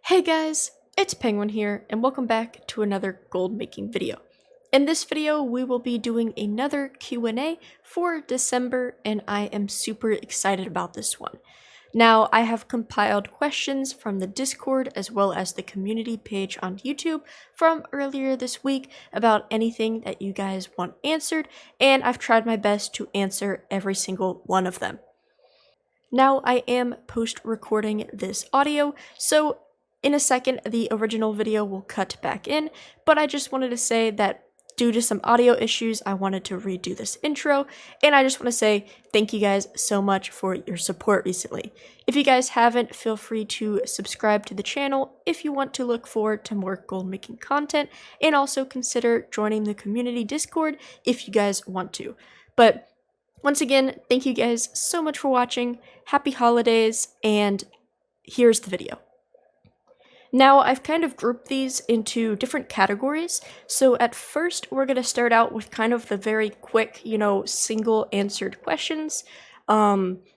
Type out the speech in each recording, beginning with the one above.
Hey guys, it's Penguin here, and welcome back to another gold making video. In this video, we will be doing another Q&A for December, and I am super excited about this one. Now, I have compiled questions from the Discord as well as the community page on YouTube from earlier this week about anything that you guys want answered, and I've tried my best to answer every single one of them. Now, I am post-recording this audio, so in a second, the original video will cut back in, but I just wanted to say that due to some audio issues, I wanted to redo this intro, and I just want to say thank you guys so much for your support recently. If you guys haven't, feel free to subscribe to the channel if you want to look forward to more gold making content, and also consider joining the community Discord if you guys want to. But once again, thank you guys so much for watching, happy holidays, and here's the video. Now, I've kind of grouped these into different categories, so at first we're going to start out with kind of the very quick, single answered questions.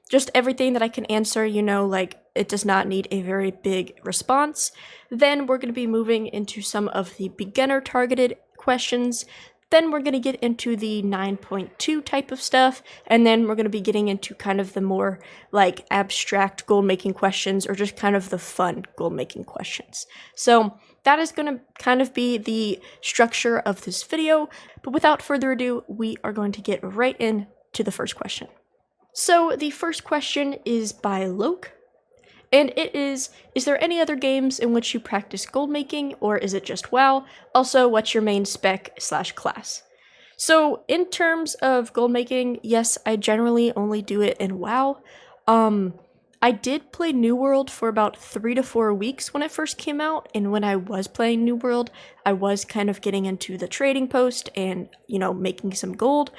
Just everything that I can answer, like it does not need a very big response. Then we're going to be moving into some of the beginner targeted questions. Then we're going to get into the 9.2 type of stuff, and then we're going to be getting into kind of the more like abstract gold making questions, or just kind of the fun gold making questions. So that is going to kind of be the structure of this video, but without further ado, we are going to get right into the first question. So the first question is by Loke. And it is there any other games in which you practice gold making, or is it just WoW? Also, what's your main spec/class? So, in terms of gold making, yes, I generally only do it in WoW. I did play New World for about 3 to 4 weeks when it first came out, and when I was playing New World, I was kind of getting into the trading post and, making some gold.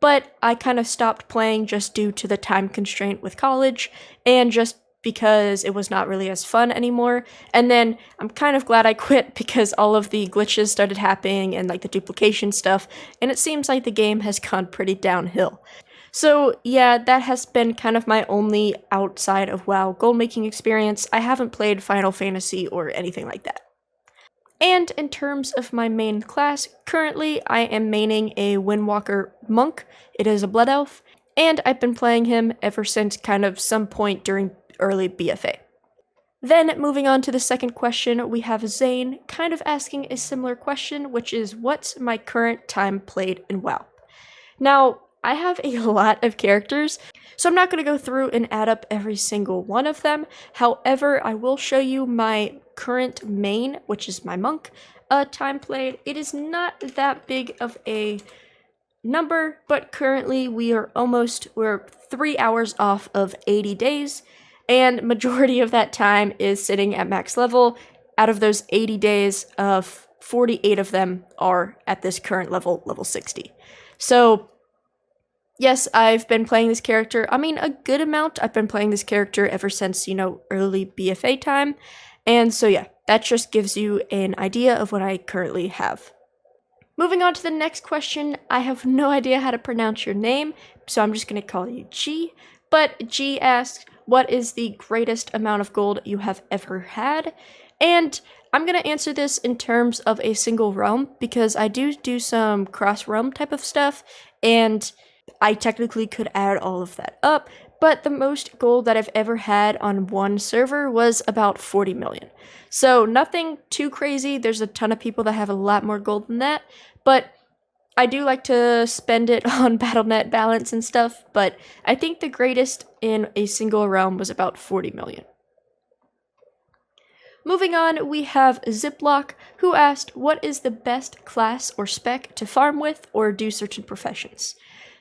But I kind of stopped playing just due to the time constraint with college, and just because it was not really as fun anymore. And then I'm kind of glad I quit because all of the glitches started happening and like the duplication stuff, and it seems like the game has gone pretty downhill. So yeah, that has been kind of my only outside of WoW gold making experience. I haven't played Final Fantasy or anything like that. And in terms of my main class, currently I am maining a Windwalker Monk. It is a Blood Elf, and I've been playing him ever since kind of some point during early BFA. Then moving on to the second question, we have Zane kind of asking a similar question, which is what's my current time played in WoW? Now, I have a lot of characters, so I'm not going to go through and add up every single one of them. However, I will show you my current main, which is my monk, time played. It is not that big of a number, but currently we're 3 hours off of 80 days. And majority of that time is sitting at max level. Out of those 80 days, 48 of them are at this current level, level 60. So, yes, I've been playing this character, a good amount. I've been playing this character ever since, early BFA time. And so yeah, that just gives you an idea of what I currently have. Moving on to the next question, I have no idea how to pronounce your name, so I'm just going to call you G. But G asks, what is the greatest amount of gold you have ever had? And I'm going to answer this in terms of a single realm, because I do some cross-realm type of stuff, and I technically could add all of that up, but the most gold that I've ever had on one server was about 40 million. So nothing too crazy. There's a ton of people that have a lot more gold than that, but I do like to spend it on Battle.net balance and stuff, but I think the greatest in a single realm was about 40 million. Moving on, we have Ziploc, who asked, what is the best class or spec to farm with or do certain professions?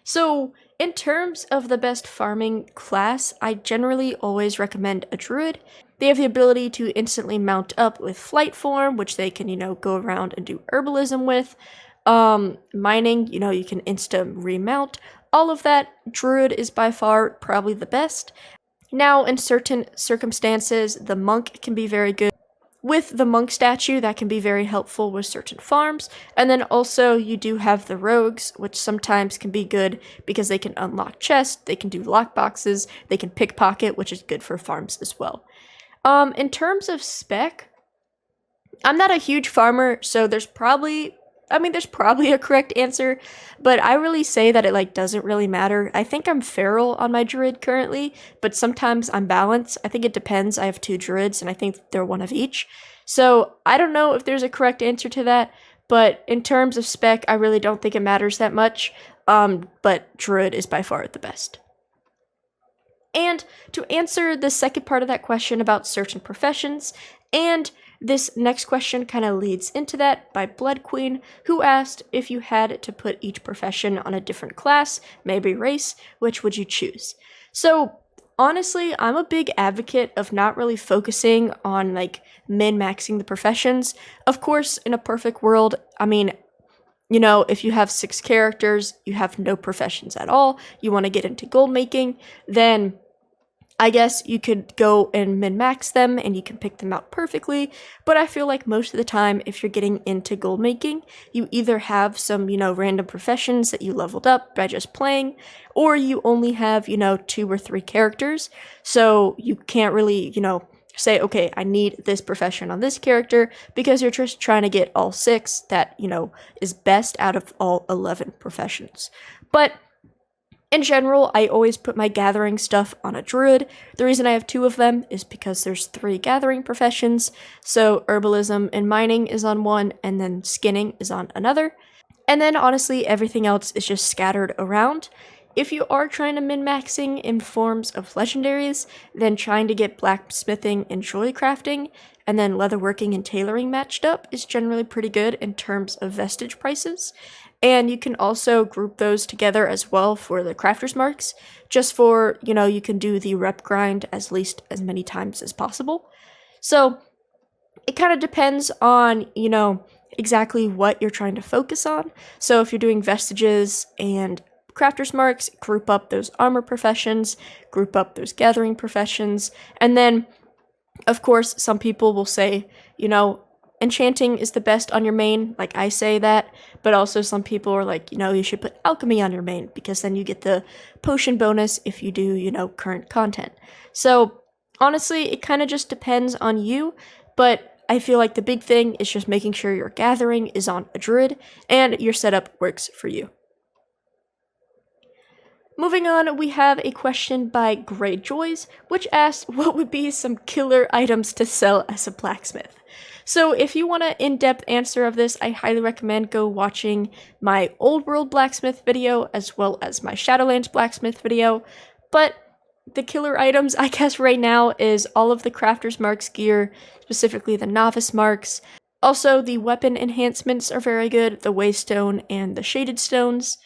So, in terms of the best farming class, I generally always recommend a druid. They have the ability to instantly mount up with flight form, which they can, go around and do herbalism with. Mining, you can insta remount. All of that, druid is by far probably the best. Now, in certain circumstances, the monk can be very good. With the monk statue, that can be very helpful with certain farms. And then also, you do have the rogues, which sometimes can be good because they can unlock chests, they can do lockboxes, they can pickpocket, which is good for farms as well. In terms of spec, I'm not a huge farmer, so there's probably a correct answer, but I really say that it like doesn't really matter. I think I'm feral on my druid currently, but sometimes I'm balanced. I think it depends. I have 2 druids and I think they're one of each. So I don't know if there's a correct answer to that, but in terms of spec, I really don't think it matters that much. But druid is by far the best. And to answer the second part of that question about certain professions, and this next question kind of leads into that by Blood Queen, who asked if you had to put each profession on a different class, maybe race, which would you choose? So honestly, I'm a big advocate of not really focusing on like min-maxing the professions. Of course, in a perfect world, I mean, you know, if you have 6 characters, you have no professions at all, you want to get into gold making, then I guess you could go and min-max them and you can pick them out perfectly, but I feel like most of the time, if you're getting into gold making, you either have some, you know, random professions that you leveled up by just playing, or you only have, you know, 2 or 3 characters, so you can't really, you know, say, okay, I need this profession on this character, because you're just trying to get all 6 that, you know, is best out of all 11 professions. But in general, I always put my gathering stuff on a druid. The reason I have 2 of them is because there's 3 gathering professions, so herbalism and mining is on one, and then skinning is on another. And then honestly, everything else is just scattered around. If you are trying to min-maxing in forms of legendaries, then trying to get blacksmithing and jewelry crafting, and then leatherworking and tailoring matched up is generally pretty good in terms of vestige prices. And you can also group those together as well for the crafter's marks, just for, you know, you can do the rep grind as least as many times as possible. So it kind of depends on, you know, exactly what you're trying to focus on. So if you're doing vestiges and crafter's marks, group up those armor professions, group up those gathering professions, and then, of course, some people will say, you know, enchanting is the best on your main, like I say that, but also some people are like, you know, you should put alchemy on your main, because then you get the potion bonus if you do, you know, current content. So honestly, it kind of just depends on you, but I feel like the big thing is just making sure your gathering is on a druid and your setup works for you. Moving on, we have a question by Grey Joys, which asks what would be some killer items to sell as a blacksmith. So if you want an in-depth answer of this, I highly recommend go watching my Old World Blacksmith video as well as my Shadowlands Blacksmith video. But the killer items, I guess right now, is all of the Crafter's Marks gear, specifically the Novice Marks. Also, the weapon enhancements are very good, the Waystone and the Shaded Stones.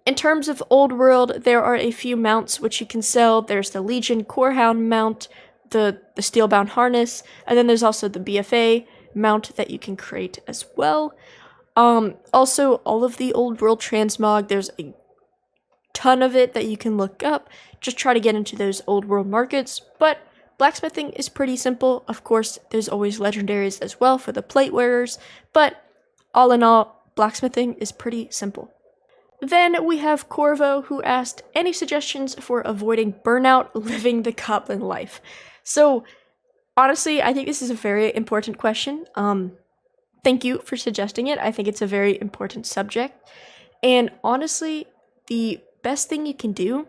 In terms of Old World, there are a few mounts which you can sell. There's the Legion Corehound mount, the Steelbound Harness, and then there's also the BFA mount that you can create as well. Also, all of the Old World transmog, there's a ton of it that you can look up. Just try to get into those Old World markets, but blacksmithing is pretty simple. Of course, there's always legendaries as well for the plate wearers, but all in all, blacksmithing is pretty simple. Then we have Corvo, who asked any suggestions for avoiding burnout living the goblin life. So honestly, I think this is a very important question. Thank you for suggesting it. I think it's a very important subject. And honestly, the best thing you can do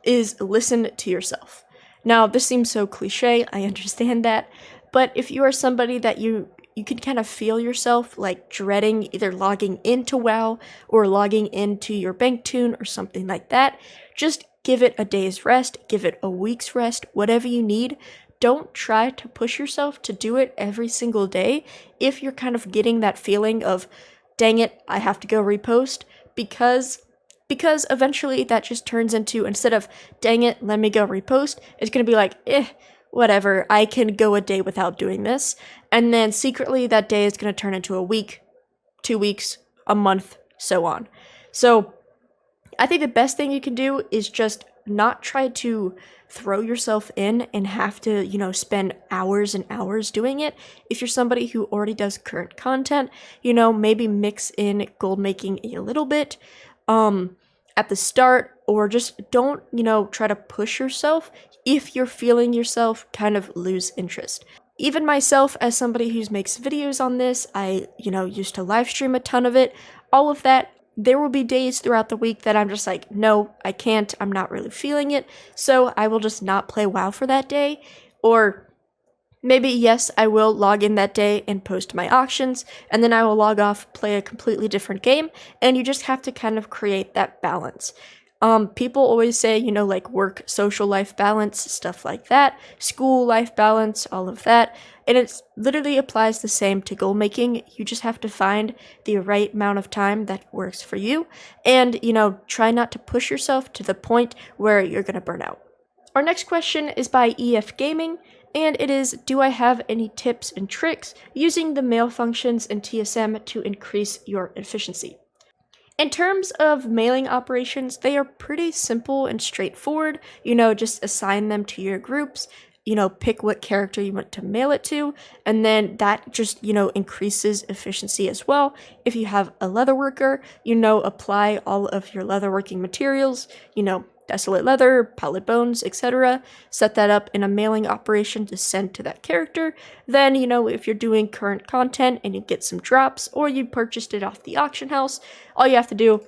is listen to yourself. Now, this seems so cliche, I understand that, but if you are somebody that you can kind of feel yourself like dreading either logging into WoW or logging into your bank tune or something like that, just give it a day's rest, give it a week's rest, whatever you need. Don't try to push yourself to do it every single day if you're kind of getting that feeling of, dang it, I have to go repost, because eventually that just turns into, instead of, dang it, let me go repost, it's going to be like, whatever, I can go a day without doing this. And then secretly that day is going to turn into a week, 2 weeks, a month, so on. So I think the best thing you can do is just not try to throw yourself in and have to, you know, spend hours and hours doing it. If you're somebody who already does current content, you know, maybe mix in gold making a little bit at the start, or just don't, you know, try to push yourself. if you're feeling yourself kind of lose interest. Even myself, as somebody who makes videos on this, I, used to live stream a ton of it, all of that, there will be days throughout the week that I'm just like, no, I can't, I'm not really feeling it, so I will just not play WoW for that day. Or maybe, yes, I will log in that day and post my auctions, and then I will log off, play a completely different game, and you just have to kind of create that balance. People always say, like work, social life balance, stuff like that, school life balance, all of that, and it literally applies the same to goal making. You just have to find the right amount of time that works for you, and, try not to push yourself to the point where you're gonna burn out. Our next question is by EF Gaming, and it is, do I have any tips and tricks using the mail functions in TSM to increase your efficiency? In terms of mailing operations, they are pretty simple and straightforward. Just assign them to your groups, pick what character you want to mail it to, and then that just, increases efficiency as well. If you have a leatherworker, apply all of your leatherworking materials, desolate leather, pallid bones, etc. Set that up in a mailing operation to send to that character. Then, if you're doing current content and you get some drops or you purchased it off the auction house, all you have to do,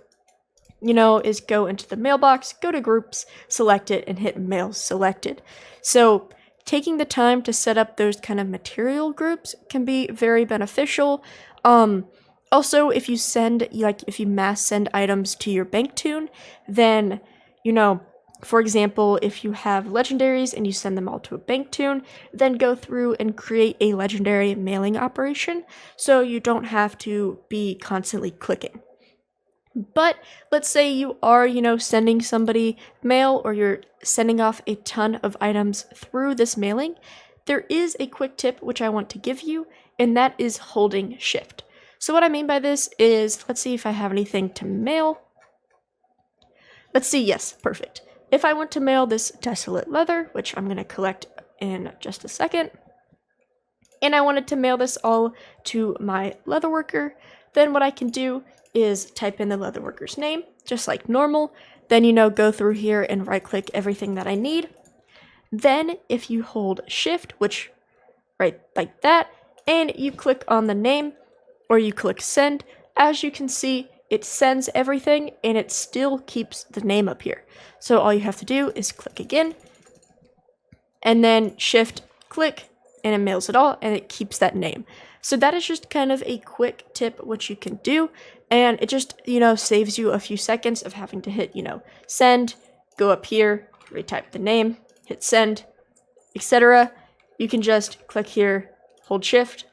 is go into the mailbox, go to groups, select it, and hit mail selected. So taking the time to set up those kind of material groups can be very beneficial. Also, if you mass send items to your bank tune, then for example, if you have legendaries and you send them all to a bank tune, then go through and create a legendary mailing operation so you don't have to be constantly clicking. But let's say you are, sending somebody mail or you're sending off a ton of items through this mailing, there is a quick tip which I want to give you, and that is holding shift. So what I mean by this is, let's see if I have anything to mail. Let's see, yes, perfect. If I want to mail this desolate leather, which I'm going to collect in just a second, and I wanted to mail this all to my leatherworker, then what I can do is type in the leatherworker's name, just like normal, then, go through here and right-click everything that I need. Then, if you hold shift, which, right like that, and you click on the name, or you click send, as you can see, it sends everything and it still keeps the name up here. So all you have to do is click again and then shift click and it mails it all and it keeps that name. So that is just kind of a quick tip which you can do, and it just, saves you a few seconds of having to hit, send, go up here, retype the name, hit send, etc. You can just click here, hold shift,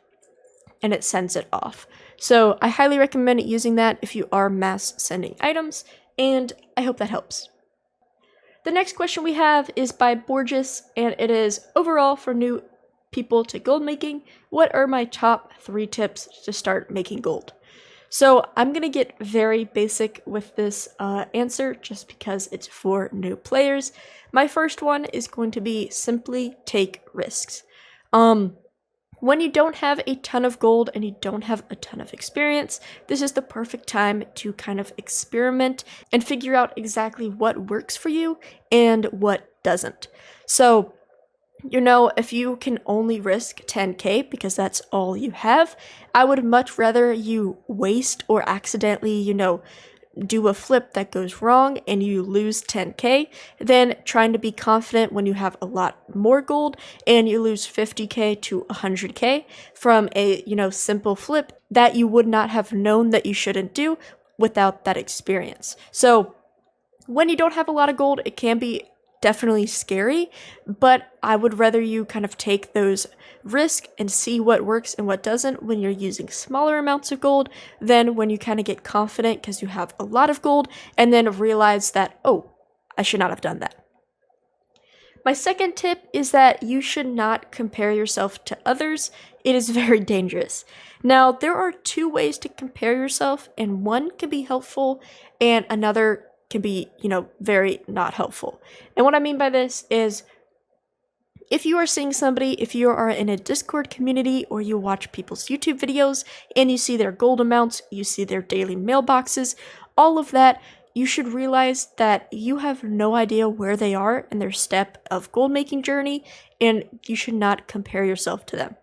and it sends it off. So I highly recommend using that if you are mass sending items, and I hope that helps. The next question we have is by Borges, and it is, overall for new people to gold making, what are my top 3 tips to start making gold? So I'm going to get very basic with this answer just because it's for new players. My first one is going to be simply take risks. When you don't have a ton of gold and you don't have a ton of experience, this is the perfect time to kind of experiment and figure out exactly what works for you and what doesn't. So, if you can only risk 10k because that's all you have, I would much rather you waste or accidentally, do a flip that goes wrong and you lose 10k than trying to be confident when you have a lot more gold and you lose 50k to 100k from a, simple flip that you would not have known that you shouldn't do without that experience. So when you don't have a lot of gold, it can be definitely scary, but I would rather you kind of take those risks and see what works and what doesn't when you're using smaller amounts of gold than when you kind of get confident because you have a lot of gold and then realize that, oh, I should not have done that. My second tip is that you should not compare yourself to others. It is very dangerous. Now, there are 2 ways to compare yourself, and one can be helpful and another can be, very not helpful. And what I mean by this is, if you are seeing somebody, if you are in a Discord community or you watch people's YouTube videos and you see their gold amounts, you see their daily mailboxes, all of that, you should realize that you have no idea where they are in their step of gold making journey, and you should not compare yourself to them.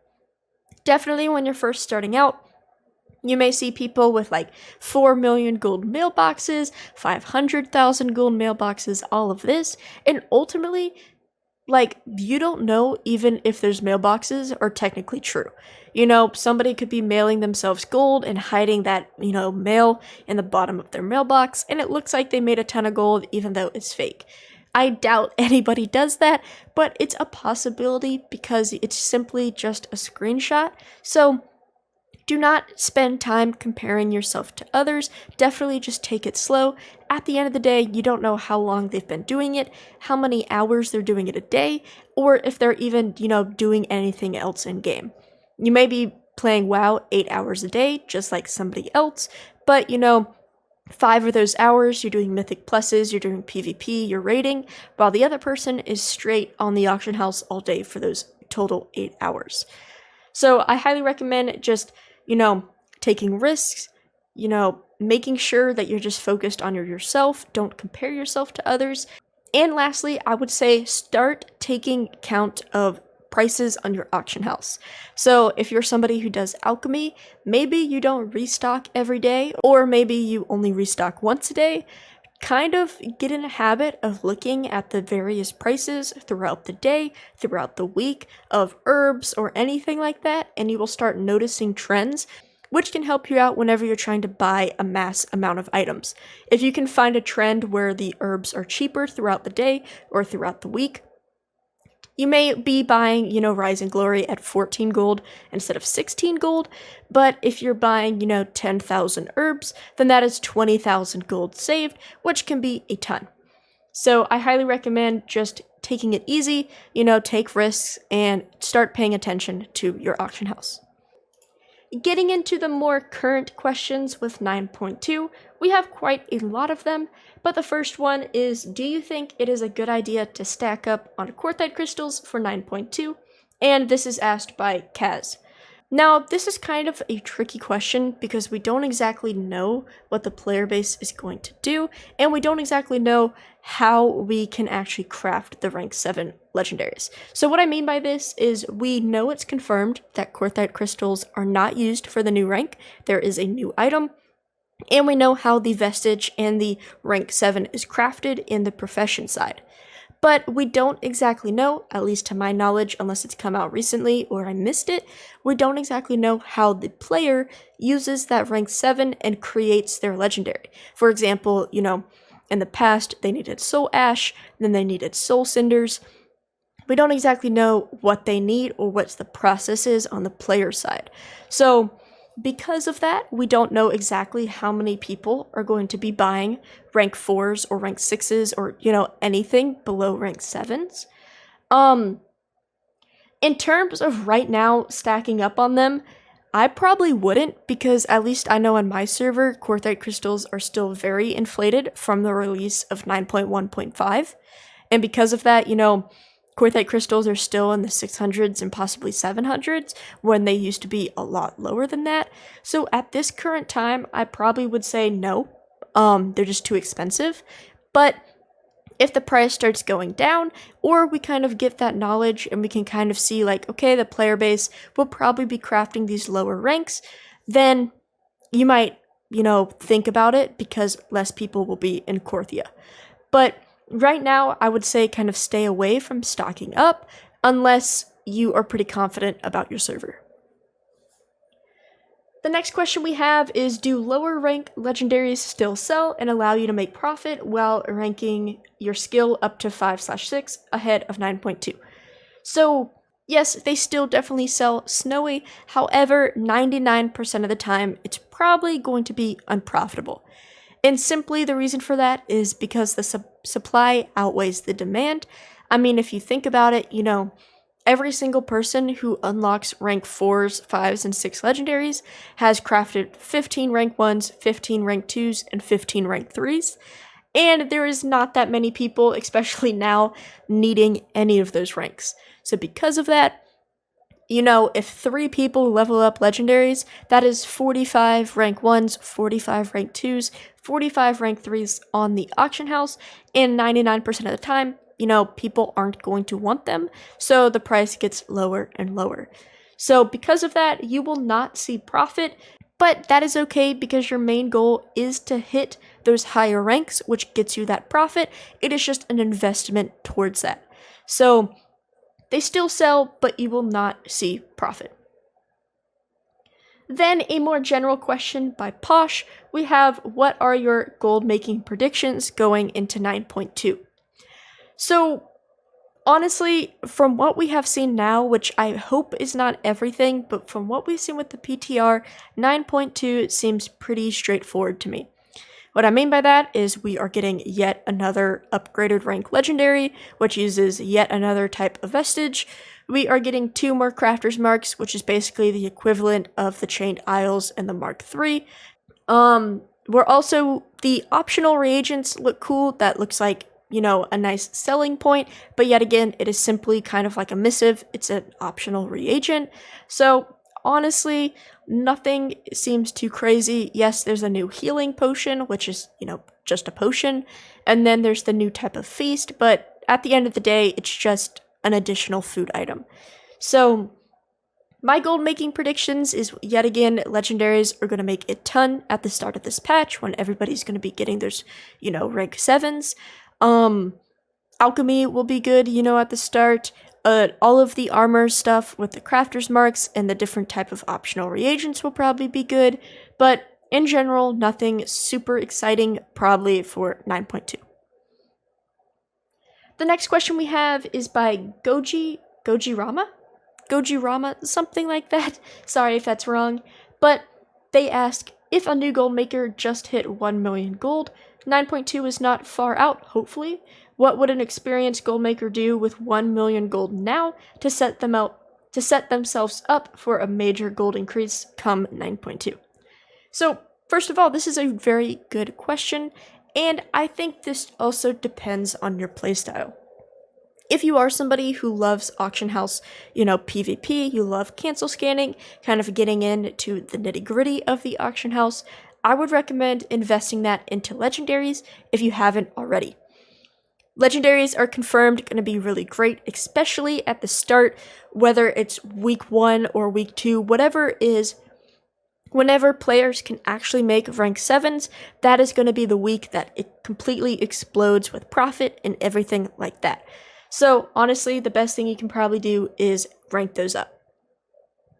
Definitely when you're first starting out, you may see people with like 4 million gold mailboxes, 500,000 gold mailboxes, all of this, and ultimately, like, you don't know even if those mailboxes are technically true. You know, somebody could be mailing themselves gold and hiding that, mail in the bottom of their mailbox, and it looks like they made a ton of gold even though it's fake. I doubt anybody does that, but it's a possibility because it's simply just a screenshot. So do not spend time comparing yourself to others. Definitely just take it slow. At the end of the day, you don't know how long they've been doing it, how many hours they're doing it a day, or if they're even, doing anything else in game. You may be playing WoW 8 hours a day, just like somebody else, but 5 of those hours you're doing mythic pluses, you're doing PvP, you're raiding, while the other person is straight on the auction house all day for those total 8 hours. So I highly recommend just taking risks, making sure that you're just focused on yourself. Don't compare yourself to others. And lastly, I would say start taking count of prices on your auction house. So if you're somebody who does alchemy, maybe you don't restock every day, or maybe you only restock once a day. Kind of get in a habit of looking at the various prices throughout the day, throughout the week of herbs or anything like that, and you will start noticing trends, which can help you out whenever you're trying to buy a mass amount of items. If you can find a trend where the herbs are cheaper throughout the day or throughout the week, you may be buying, Rising Glory at 14 gold instead of 16 gold, but if you're buying, 10,000 herbs, then that is 20,000 gold saved, which can be a ton. So I highly recommend just taking it easy, take risks, and start paying attention to your auction house. Getting into the more current questions with 9.2, we have quite a lot of them, but the first one is, do you think it is a good idea to stack up on quartzite crystals for 9.2? And this is asked by Kaz. Now, this is kind of a tricky question because we don't exactly know what the player base is going to do, and we don't exactly know how we can actually craft the rank 7 legendaries. So what I mean by this is we know it's confirmed that quartzite crystals are not used for the new rank. There is a new item, and we know how the vestige and the rank 7 is crafted in the profession side. But we don't exactly know, at least to my knowledge, unless it's come out recently or I missed it, we don't exactly know how the player uses that rank 7 and creates their legendary. For example, in the past, they needed Soul Ash, then they needed Soul Cinders. We don't exactly know what they need or what the process is on the player side. So because of that, we don't know exactly how many people are going to be buying rank 4s or rank 6s or, anything below rank 7s. In terms of right now stacking up on them, I probably wouldn't, because at least I know on my server, quartzite crystals are still very inflated from the release of 9.1.5. And because of that, quartzite crystals are still in the 600s and possibly 700s when they used to be a lot lower than that. So at this current time, I probably would say no. They're just too expensive. But if the price starts going down, or we kind of get that knowledge and we can kind of see like, okay, the player base will probably be crafting these lower ranks, then you might, think about it because less people will be in Korthia. But right now, I would say kind of stay away from stocking up unless you are pretty confident about your server. The next question we have is, do lower rank legendaries still sell and allow you to make profit while ranking your skill up to 5/6 ahead of 9.2? So yes, they still definitely sell snowy. However, 99% of the time, it's probably going to be unprofitable. And simply the reason for that is because the supply outweighs the demand. I mean, if you think about it, every single person who unlocks rank 4s, 5s, and 6 legendaries has crafted 15 rank 1s, 15 rank 2s, and 15 rank 3s. And there is not that many people, especially now, needing any of those ranks. So because of that, you know, if 3 people level up legendaries, that is 45 rank 1s, 45 rank 2s, 45 rank 3s on the auction house, and 99% of the time, you know, people aren't going to want them, so the price gets lower and lower. So because of that, you will not see profit, but that is okay because your main goal is to hit those higher ranks, which gets you that profit. It is just an investment towards that. So they still sell, but you will not see profit. Then a more general question by Posh, we have, what are your gold making predictions going into 9.2? So honestly, from what we have seen now, which I hope is not everything, but from what we've seen with the PTR, 9.2 seems pretty straightforward to me. What I mean by that is we are getting yet another upgraded rank legendary, which uses yet another type of vestige. We are getting 2 more crafter's marks, which is basically the equivalent of the chained isles and the Mark III. We're also, the optional reagents look cool. That looks like, you know, a nice selling point, but yet again, it is simply kind of like a missive. It's an optional reagent. So honestly, nothing seems too crazy. Yes, there's a new healing potion, which is, you know, just a potion. And then there's the new type of feast, but at the end of the day, it's just an additional food item. So my gold making predictions is, yet again, legendaries are going to make a ton at the start of this patch when everybody's going to be getting those, you know, rank 7s. Alchemy will be good, you know, at the start. All of the armor stuff with the crafter's marks and the different type of optional reagents will probably be good, but in general, nothing super exciting probably for 9.2. The next question we have is by Gojirama, something like that. Sorry if that's wrong, but they ask, if a new gold maker just hit 1 million gold, 9.2 is not far out, hopefully. What would an experienced gold maker do with 1 million gold now to set themselves up for a major gold increase come 9.2? So, first of all, this is a very good question, and I think this also depends on your playstyle. If you are somebody who loves auction house, you know, PvP, you love cancel scanning, kind of getting into the nitty-gritty of the auction house, I would recommend investing that into legendaries if you haven't already. Legendaries are confirmed going to be really great, especially at the start, whether it's week 1 or week 2, whatever it is. Whenever players can actually make rank 7s, that is going to be the week that it completely explodes with profit and everything like that. So honestly, the best thing you can probably do is rank those up.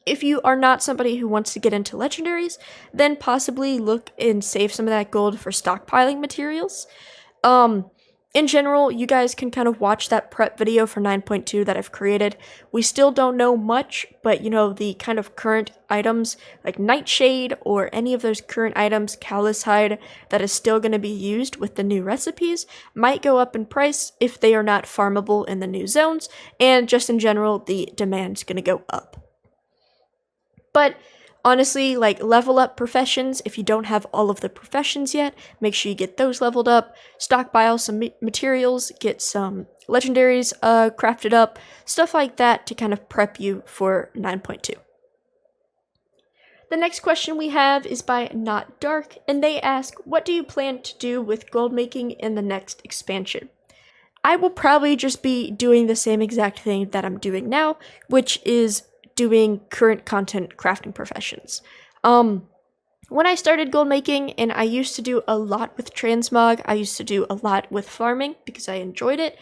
If you are not somebody who wants to get into legendaries, then possibly look and save some of that gold for stockpiling materials. In general, you guys can kind of watch that prep video for 9.2 that I've created. We still don't know much, but you know, the kind of current items like Nightshade or any of those current items, Callous Hide, that is still going to be used with the new recipes might go up in price if they are not farmable in the new zones, and just in general, the demand's going to go up. But honestly, like, level up professions. If you don't have all of the professions yet, make sure you get those leveled up. Stockpile some materials, get some legendaries crafted up, stuff like that to kind of prep you for 9.2. The next question we have is by Not Dark, and they ask, what do you plan to do with gold making in the next expansion? I will probably just be doing the same exact thing that I'm doing now, which is doing current content crafting professions. When I started gold making, and I used to do a lot with transmog, I used to do a lot with farming because I enjoyed it,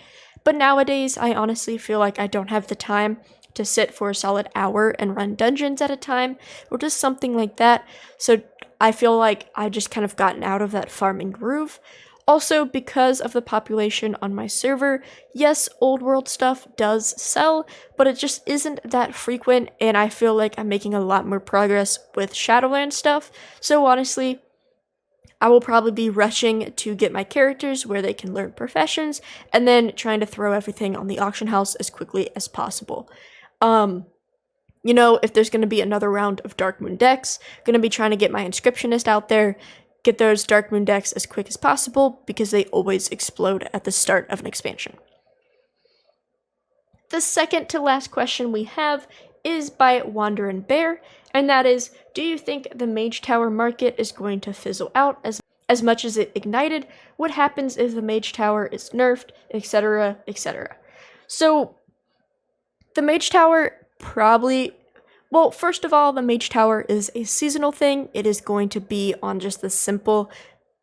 but nowadays I honestly feel like I don't have the time to sit for a solid hour and run dungeons at a time, or just something like that, so I feel like I just kind of gotten out of that farming groove. Also, because of the population on my server, yes, old world stuff does sell, but it just isn't that frequent, and I feel like I'm making a lot more progress with Shadowlands stuff, so honestly, I will probably be rushing to get my characters where they can learn professions, and then trying to throw everything on the auction house as quickly as possible. You know, if there's going to be another round of Dark Moon decks, going to be trying to get my Inscriptionist out there, get those Dark Moon decks as quick as possible, because they always explode at the start of an expansion. The second to last question we have is by Wanderin Bear, and that is, do you think the Mage Tower market is going to fizzle out as much as it ignited? What happens if the Mage Tower is nerfed, etc., etc.? So, the Mage Tower probably... Well, first of all, the Mage Tower is a seasonal thing. It is going to be on just the simple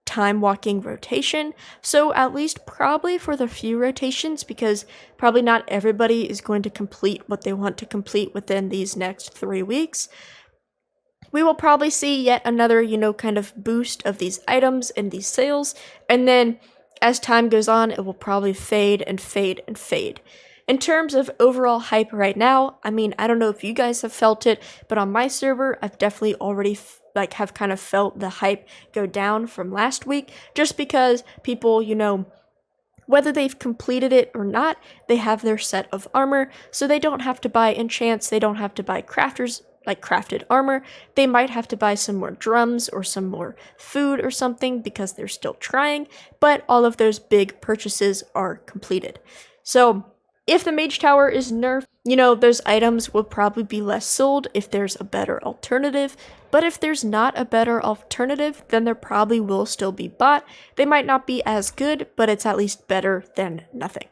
time-walking rotation, so at least probably for the few rotations, because probably not everybody is going to complete what they want to complete within these next 3 weeks. We will probably see yet another, kind of boost of these items and these sales, and then as time goes on, it will probably fade and fade and fade. In terms of overall hype right now, I mean, I don't know if you guys have felt it, but on my server, I've definitely already have kind of felt the hype go down from last week, just because people, whether they've completed it or not, they have their set of armor, so they don't have to buy enchants, they don't have to buy crafted armor. They might have to buy some more drums or some more food or something because they're still trying, but all of those big purchases are completed. So if the Mage Tower is nerfed, those items will probably be less sold if there's a better alternative, but if there's not a better alternative, then there probably will still be bought. They might not be as good, but it's at least better than nothing.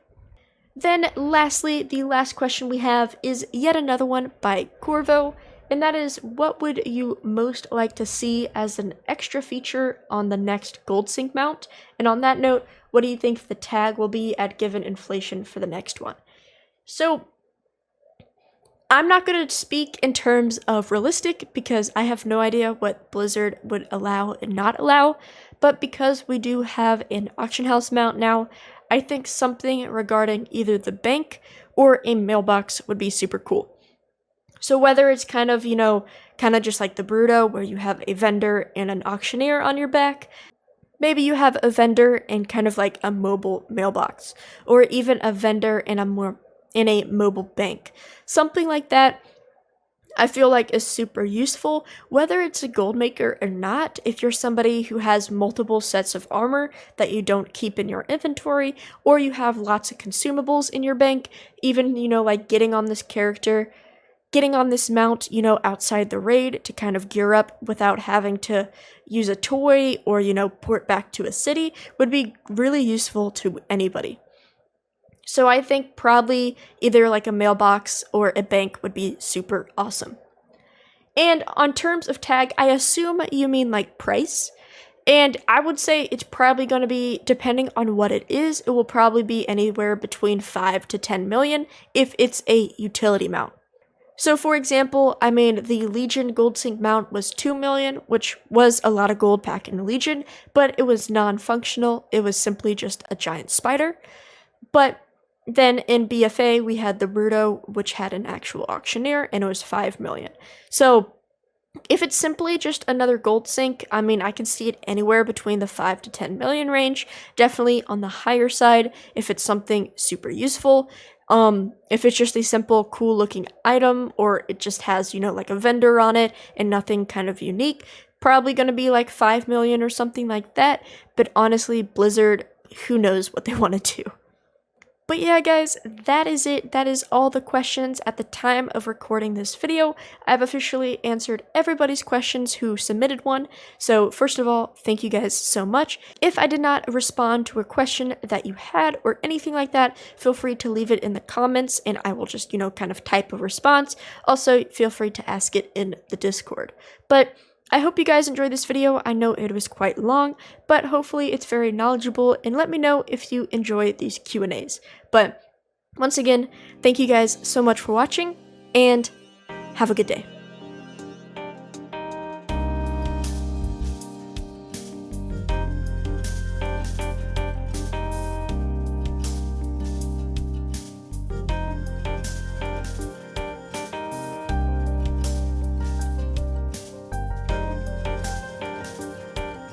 Then lastly, the last question we have is yet another one by Corvo, and that is, what would you most like to see as an extra feature on the next gold sync mount? And on that note, what do you think the tag will be at given inflation for the next one? So, I'm not going to speak in terms of realistic because I have no idea what Blizzard would allow and not allow, but because we do have an auction house mount now, I think something regarding either the bank or a mailbox would be super cool. So whether it's kind of just like the Bruto, where you have a vendor and an auctioneer on your back, maybe you have a vendor and kind of like a mobile mailbox, or even a vendor and a mobile bank. Something like that, I feel like is super useful, whether it's a gold maker or not. If you're somebody who has multiple sets of armor that you don't keep in your inventory, or you have lots of consumables in your bank, even, like getting on this mount, outside the raid to kind of gear up without having to use a toy or, port back to a city would be really useful to anybody. So I think probably either like a mailbox or a bank would be super awesome. And on terms of tag, I assume you mean like price. And I would say it's probably going to be, depending on what it is, it will probably be anywhere between 5 to 10 million if it's a utility mount. So for example, the Legion Gold Sync mount was 2 million, which was a lot of gold back in Legion, but it was non-functional. It was simply just a giant spider. But then in BFA, we had the Bruto, which had an actual auctioneer, and it was 5 million. So if it's simply just another gold sync, I can see it anywhere between the 5 to 10 million range, definitely on the higher side if it's something super useful. If it's just a simple, cool looking item, or it just has, like a vendor on it and nothing kind of unique, probably gonna be like 5 million or something like that. But honestly, Blizzard, who knows what they want to do. But yeah, guys, that is it. That is all the questions at the time of recording this video. I've officially answered everybody's questions who submitted one. So first of all, thank you guys so much. If I did not respond to a question that you had or anything like that, feel free to leave it in the comments and I will just, kind of type a response. Also, feel free to ask it in the Discord. But I hope you guys enjoyed this video. I know it was quite long, but hopefully it's very knowledgeable, and let me know if you enjoy these Q&As. But once again, thank you guys so much for watching, and have a good day.